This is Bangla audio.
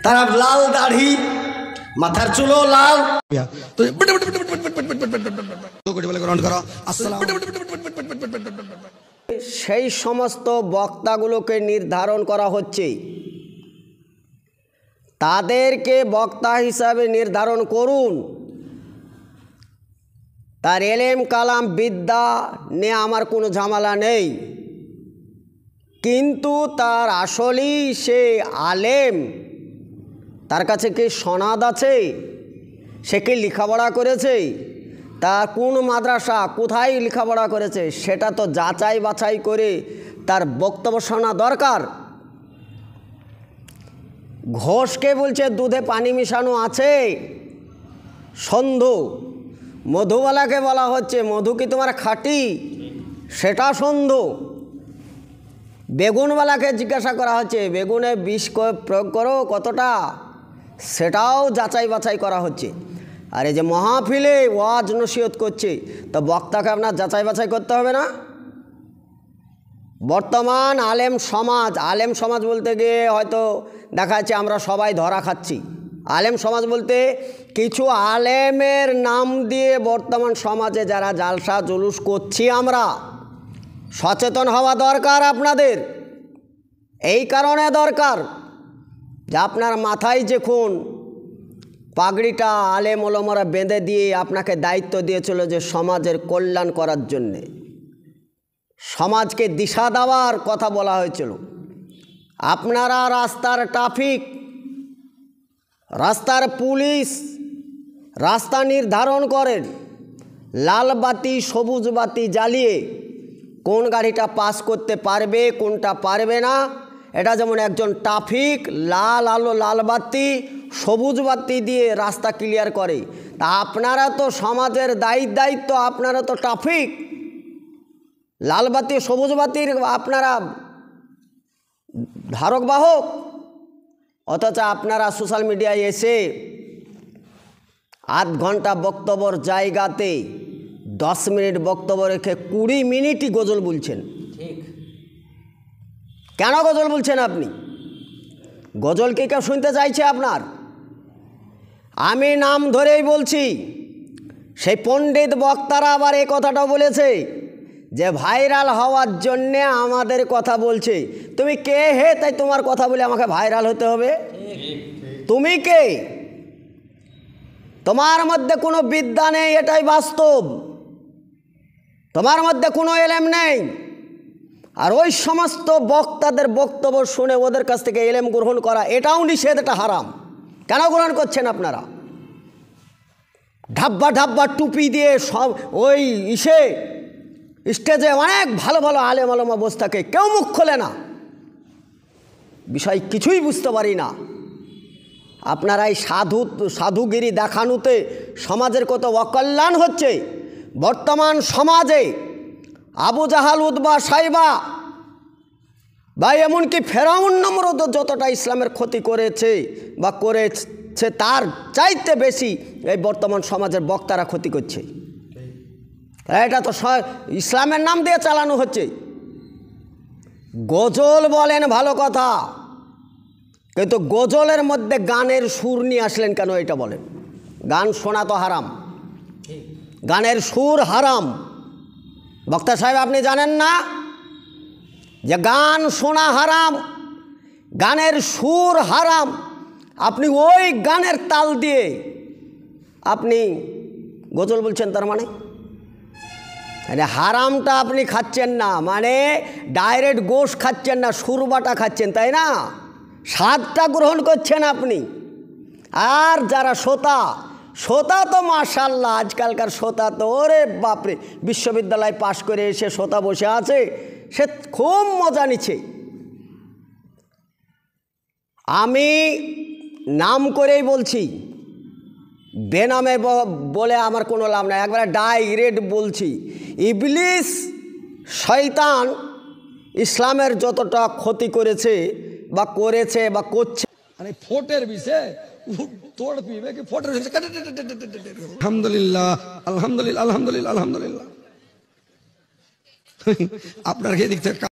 তারা লাল দাড়ি, মাথার চুলও লাল। সেই সমস্ত বক্তাগুলোকে নির্ধারণ করা হচ্ছে, তাদেরকে বক্তা হিসাবে নির্ধারণ করুন। তার এলেম কালাম বিদ্যা নিয়ে আমার কোনো ঝামেলা নেই, কিন্তু তার আসলেই সে আলেম, তার কাছে কি সনদ আছে, সে কি লেখাপড়া করেছে, তার কোন মাদ্রাসা কোথায় লেখাপড়া করেছে, সেটা তো যাচাই বাছাই করে তার বক্তব্য শোনা দরকার। ঘোষকে বলছে দুধে পানি মিশানো আছে সন্দেহ, মধুবালাকে বলা হচ্ছে মধু কি তোমার খাঁটি, সেটা সন্দেহ। বেগুনওয়ালাকে জিজ্ঞাসা করা হচ্ছে বেগুনে বিষ প্রয়োগ করো কতটা, সেটাও যাচাই বাছাই করা হচ্ছে। আর এই যে মাহফিলে ওয়াজ নসিহত করছে, তো বক্তাকে আপনার যাচাই বাছাই করতে হবে না? বর্তমান আলেম সমাজ বলতে গিয়ে হয়তো দেখা যাচ্ছে আমরা সবাই ধরা খাচ্ছি। আলেম সমাজ বলতে কিছু আলেমের নাম দিয়ে বর্তমান সমাজে যারা জালসা জুলুস করছি, আমরা সচেতন হওয়া দরকার আপনাদের। এই কারণে দরকার যে আপনার মাথায় যখন পাগড়িটা আলেম ওলামারা বেঁধে দিয়ে আপনাকে দায়িত্ব দিয়েছিল যে সমাজের কল্যাণ করার জন্যে, সমাজকে দিশা দেওয়ার কথা বলা হয়েছিল, আপনারা রাস্তার ট্রাফিক, রাস্তার পুলিশ, রাস্তা নির্ধারণ করেন, লাল বাতি সবুজ বাতি জ্বালিয়ে কোন গাড়িটা পাস করতে পারবে কোনটা পারবে না। এটা যেমন একজন ট্রাফিক লাল আলো লাল বাতি সবুজ বাতি দিয়ে রাস্তা ক্লিয়ার করে, তা আপনারা তো সমাজের দায়িত্ব, আপনারা তো ট্রাফিক, লাল বাতি সবুজ বাতির আপনারা ধারক বাহক। অথচ আপনারা সোশ্যাল মিডিয়ায় এসে আধ ঘন্টা বক্তব্যর জায়গাতে 10 মিনিট বক্তব্য রেখে 20 মিনিটই গজল বলছেন। ঠিক, কেন গজল বলছেন আপনি? গজল কি কেউ শুনতে চাইছে আপনার? আমি নাম ধরেই বলছি, সেই পণ্ডিত বক্তারা আবার এই কথাটাও বলেছে যে ভাইরাল হওয়ার জন্যে আমাদের কথা বলছে। তুমি কে হে তাই তোমার কথা বলে আমাকে ভাইরাল হতে হবে? তুমি কে? তোমার মধ্যে কোনো বিদ্যা নেই, এটাই বাস্তব। তোমার মধ্যে কোনো এলেম নেই। আর ওই সমস্ত বক্তাদের বক্তব্য শুনে ওদের কাছ থেকে এলেম গ্রহণ করা এটাও নিষেধ, এটা হারাম। কেন গ্রহণ করছেন আপনারা? ঢাব্বা টুপি দিয়ে সব ওই স্টেজে অনেক ভালো ভালো আলেম আলেমা বসে থাকে, কেউ মুখ খোলে না, বিষয় কিছুই বুঝতে পারি না। আপনারা এই সাধুগিরি দেখানোতে সমাজের কত অকল্যাণ হচ্ছে। বর্তমান সমাজে আবু জাহাল উতবা সাইবা বা এমনকি ফেরাউন নমরুদ যতটা ইসলামের ক্ষতি করেছে বা করেছে, তার চাইতে বেশি এই বর্তমান সমাজের বক্তারা ক্ষতি করছে। এটা তো ইসলামের নাম দিয়ে চালানো হচ্ছে। গজল বলেন ভালো কথা, কিন্তু গজলের মধ্যে গানের সুর নিয়ে আসলেন কেন এটা বলেন? গান শোনা তো হারাম, গানের সুর হারাম। বক্তা সাহেব আপনি জানেন না যে গান শোনা হারাম, গানের সুর হারাম? আপনি ওই গানের তাল দিয়ে আপনি গজল বলছেন, তার মানে হারামটা আপনি খাচ্ছেন না, মানে ডাইরেক্ট গোশ খাচ্ছেন না, সুরবাটা খাচ্ছেন, তাই না? স্বাদটা গ্রহণ করছেন আপনি। আর যারা শ্রোতা তো মাশাআল্লাহ, আজকালকার শ্রোতা তো ওরে বাপরে, বিশ্ববিদ্যালয় পাশ করে এসে শ্রোতা বসে আছে, সে খুব মজা নিচ্ছে। আমি নাম করেই বলছি, বেনামে বলে আমার কোনো লাভ নাই, একবারে ডাইরেক্ট বলছি। ইবলিস শয়তান ইসলামের যতটা ক্ষতি করেছে বা করছে, মানে ফোটের বিষয়ে তোড় পিবে কি ফোটের বিষয়ে আলহামদুলিল্লাহ আলহামদুলিল্লাহ আলহামদুলিল্লাহ আলহামদুলিল্লাহ। আপনার এদিক থেকে